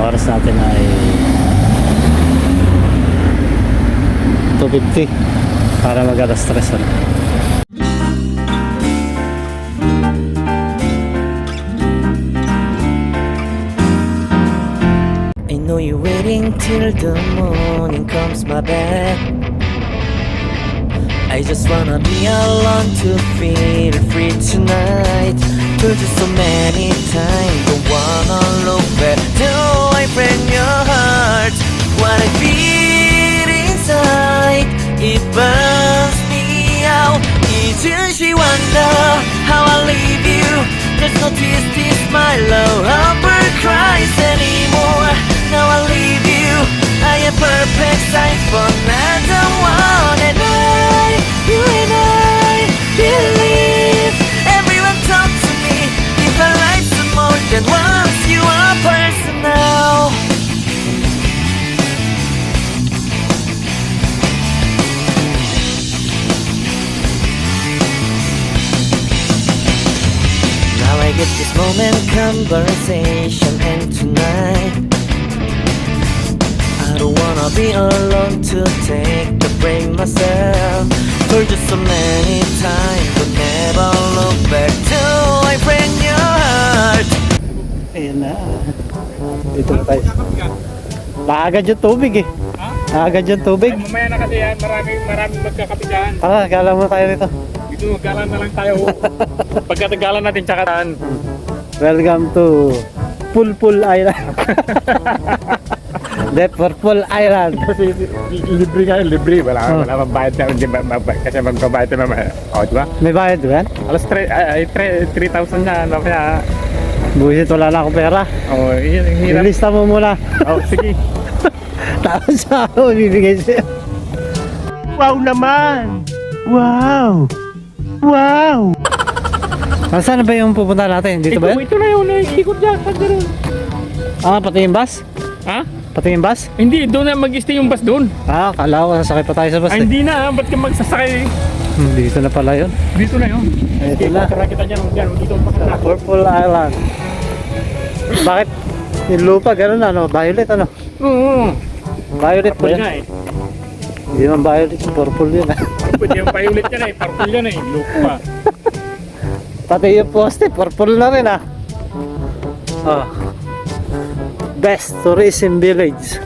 oras natin ay 2:50 para mag alas 3 ulit. I know you're waiting till the morning comes my bed. I just wanna be alone to feel free tonight. Told you so many times, don't wanna look back. Do I break your heart? What I feel inside, it burns me out. Did she wonder how I leave you? There's no tears, this my love ever cries anymore. Now I leave you, I am perfect size for another one. And you and I believe everyone talk to me. If our lives are more than once, you are personal. Now I get this moment, conversation, and tonight I don't wanna be alone to take the break myself. Told you so many times, but never look back till I break your heart. Ayan na. Dito na tayo. Naagad yung tubig eh. Ha? Naagad yung tubig. Ay, mamaya na kasi yan, maraming magkakapit dyan. Tara, gala mo tayo rito. Dito, galan na lang tayo. Pagkatagalan natin tsaka taan. Welcome to Pulpul Island. The Purple Island. Kasi libre nga yun, libre. Wala pang bayad na, hindi kasi magbabayad na naman. O, diba? May bayad ba yan? Alas 3,000 na, ano kaya. Buwisit, wala na akong pera. O, hirap. Ilista mo muna. O, sige. Tapos ako bibigay sa'yo. Wow naman! Wow! Wow! Saan ba yung pupunta natin? Dito ba yun? Ito na yun, ikot dyan. Ah, pati yung bus? Ha? Pati yung bus? Hindi, doon na mag-stay yung bus doon. Ah, kala ko sasakay pa tayo sa bus. Ay, hindi na, ba't ka magsasakay? Dito na pala yun. Dito na yun. Ito na. Ikot kita dyan, dito pa. Purple Island. Bakit? Yung lupa, gano'n ano? Violet ano? Oo. Violet ba Purple yan? nga eh. Hindi naman violet, purple yun. Pwede yung violet yan eh, purple yan eh, lupa. Pati yung poste, purple na rin ah. Oh. Best Tourism Village.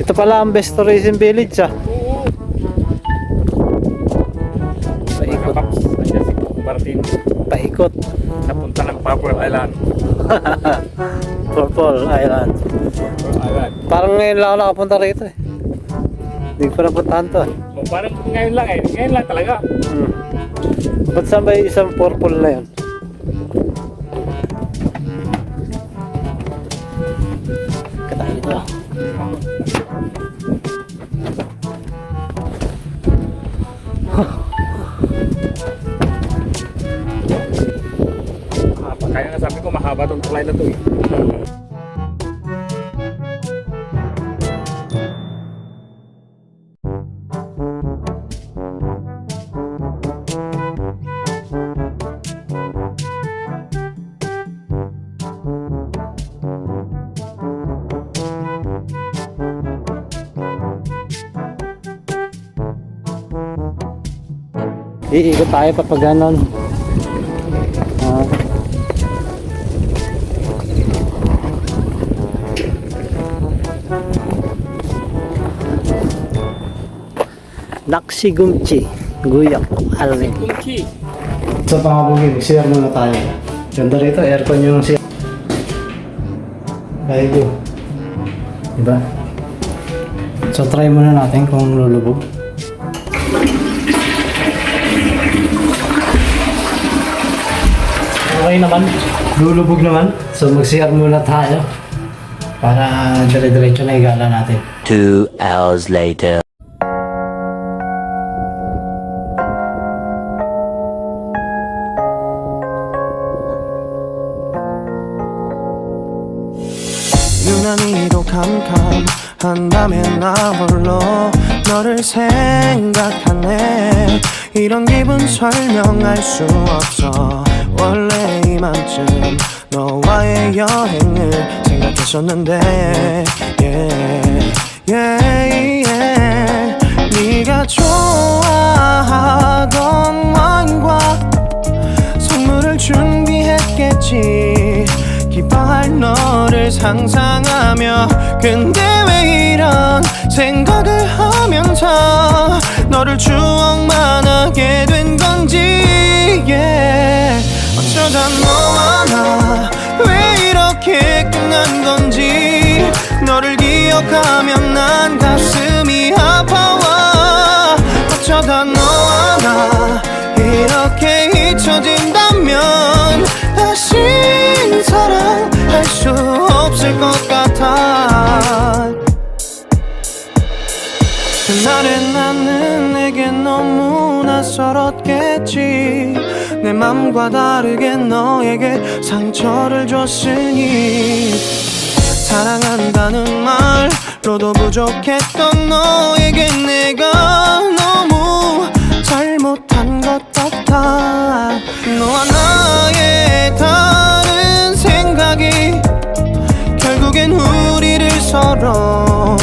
Ito pala ang Best Tourism Village ah. Oo. Paikot. Nandiyan si Martin, Paikot. napunta ng Purple Island. Purple Island. Purple Island. Parang ngayon lang ako nakapunta rito eh. Hindi ko napuntahan to eh. O, parang ngayon lang eh, ngayon lang talaga. Ba't saan ba yung isang purple na yun? Katahin ito ah. Kaya nga sabi ko, mahaba tong tulay na to eh. Iikot tayo pa pag ganon. Naksigumchi Guyak Alvin. Kumchi. Sa pangabugin, share muna tayo. Ganda rito, aircon yung share. Bayo. Diba? So try muna natin kung lulubog. Okay naman. Lulubog naman. So mag-share muna tayo. Para dire-diretso na igala natin. 2 hours later. 유난히도 캄캄한다면 나 홀로 너를 생각하네. 이런 기분 설명할 수 없어. 원래 이맘쯤 너와의 여행을 같았었는데 yeah, yeah, yeah. 네가 좋아하던 와인과 선물을 준비했겠지 기뻐할 너를 상상하며 근데 왜 이런 생각을 하면서 너를 추억만 하게 된 건지 yeah. 어쩌다 너와 나 왜 이렇게 끝난 건지 너를 기억하면 난 가슴이 아파와 어쩌다 너와 나 이렇게 잊혀진다면 다시 사랑할 수 없을 것 같아 그날의 나는 내게 너무 낯설었겠지 내 맘과 다르게 너에게 상처를 줬으니 사랑한다는 말로도 부족했던 너에게 내가 너무 잘못한 것 같아 너와 나의 다른 생각이 결국엔 우리를 서로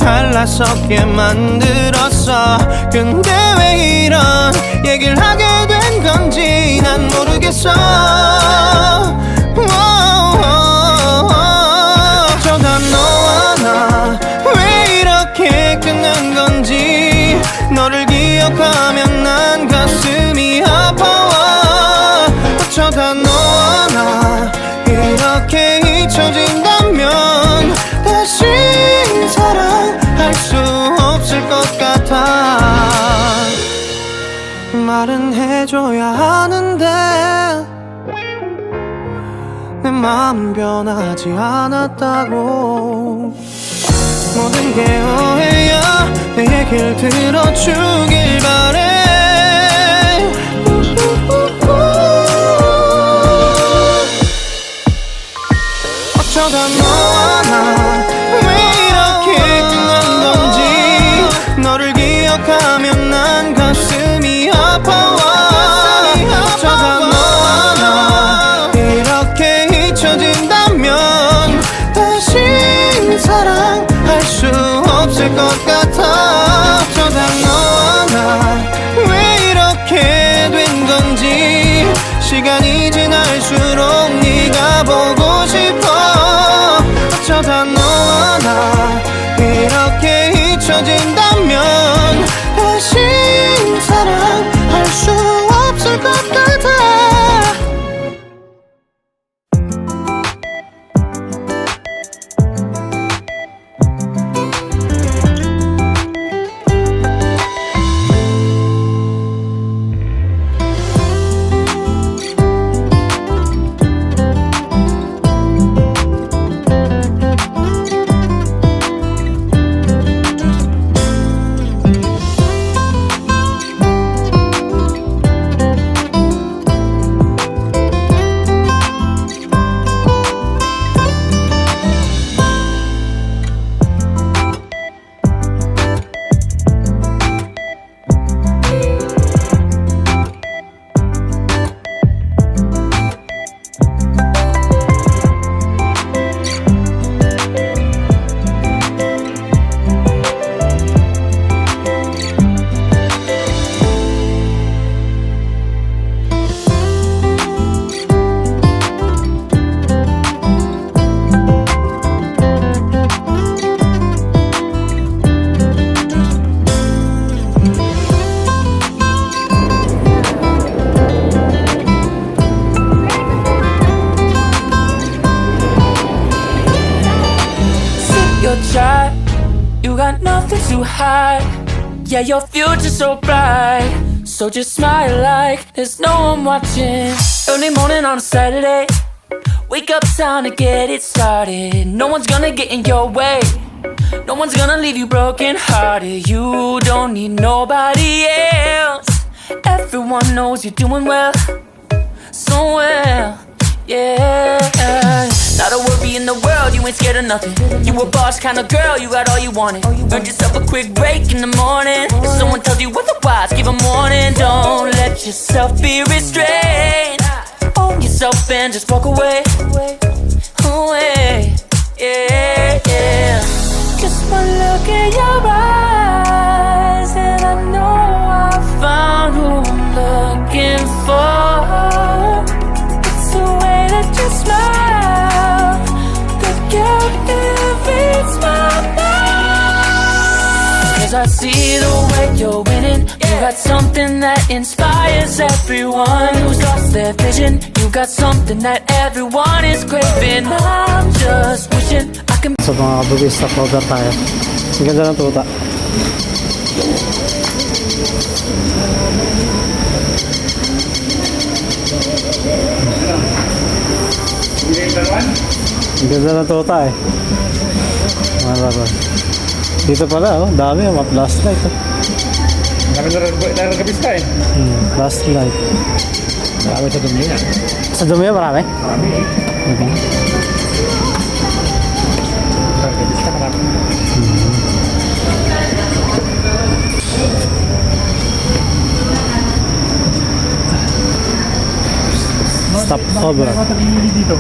갈라서게 만들었어 근데 왜 이런 얘기를 하게 된 건지 난 모르겠어 어쩌다 너와 나 왜 이렇게 끝난 건지 너를 기억하면 난 가슴이 아파와 어쩌다 너와 나 이렇게 잊혀진다면 다시 사랑할 수 없을 것 같아 말은 해줘야 하는데 내 마음 변하지 않았다고 모든 게 오해야 내 얘길 들어주길 바래 어쩌다 너와 나 너를 기억하면 난 가슴이 아파와 어쩌다 너와 나 이렇게 잊혀진다면 다시 사랑할 수 없을 것 같아 어쩌다 너와 나 왜 이렇게 된 건지 시간이 지날수록 네가 보고 싶어 어쩌다 너와 나 이렇게 잊혀진다면 다시 사랑할 수 없을 것 같아 You got nothing to hide. Yeah, your future's so bright. So just smile like there's no one watching. Early morning on a Saturday, wake up, time to get it started. No one's gonna get in your way. No one's gonna leave you broken hearted. You don't need nobody else. Everyone knows you're doing well, so well. Yeah, not a worry in the world, you ain't scared of nothing. You a boss kind of girl, you got all you wanted. Earned yourself a quick break in the morning. If someone tells you otherwise, give 'em warning. Don't let yourself be restrained. Own yourself and just walk away. Away. Just one look in your eyes, and I know I found who I'm looking for. It's the way that you smile, the captivates my mind. 'Cause I see the way you're winning. You got something that inspires everyone who's lost their vision. You got something that everyone is craving. I'm just wishing I can. So mga kabugis, stop over tayo. Ang ganda ng tuta. Ang ganda ng tuta eh. Mga laro. Dito pala oh, dami oh, mga flashlight oh. Kami naragabista eh. Flashlight. Marami sa dumi yan. Sa dumi marami? Marami eh. Okay. Naragabista marami. Stop over. Waterlily dito.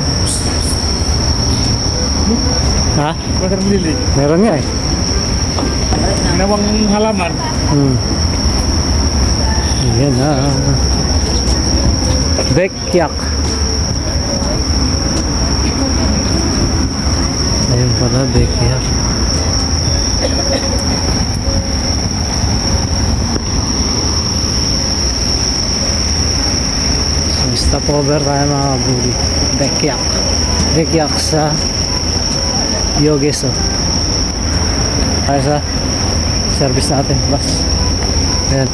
Ha? Waterlily. Meron nga eh. Ginawang halaman. Ayan na. Bekyak. Ayun pala, Bekyak. So, stop over tayo mga buri. Bekyak. Bekyak sa Yogeso. Tayo sa service natin, bus. Ayan.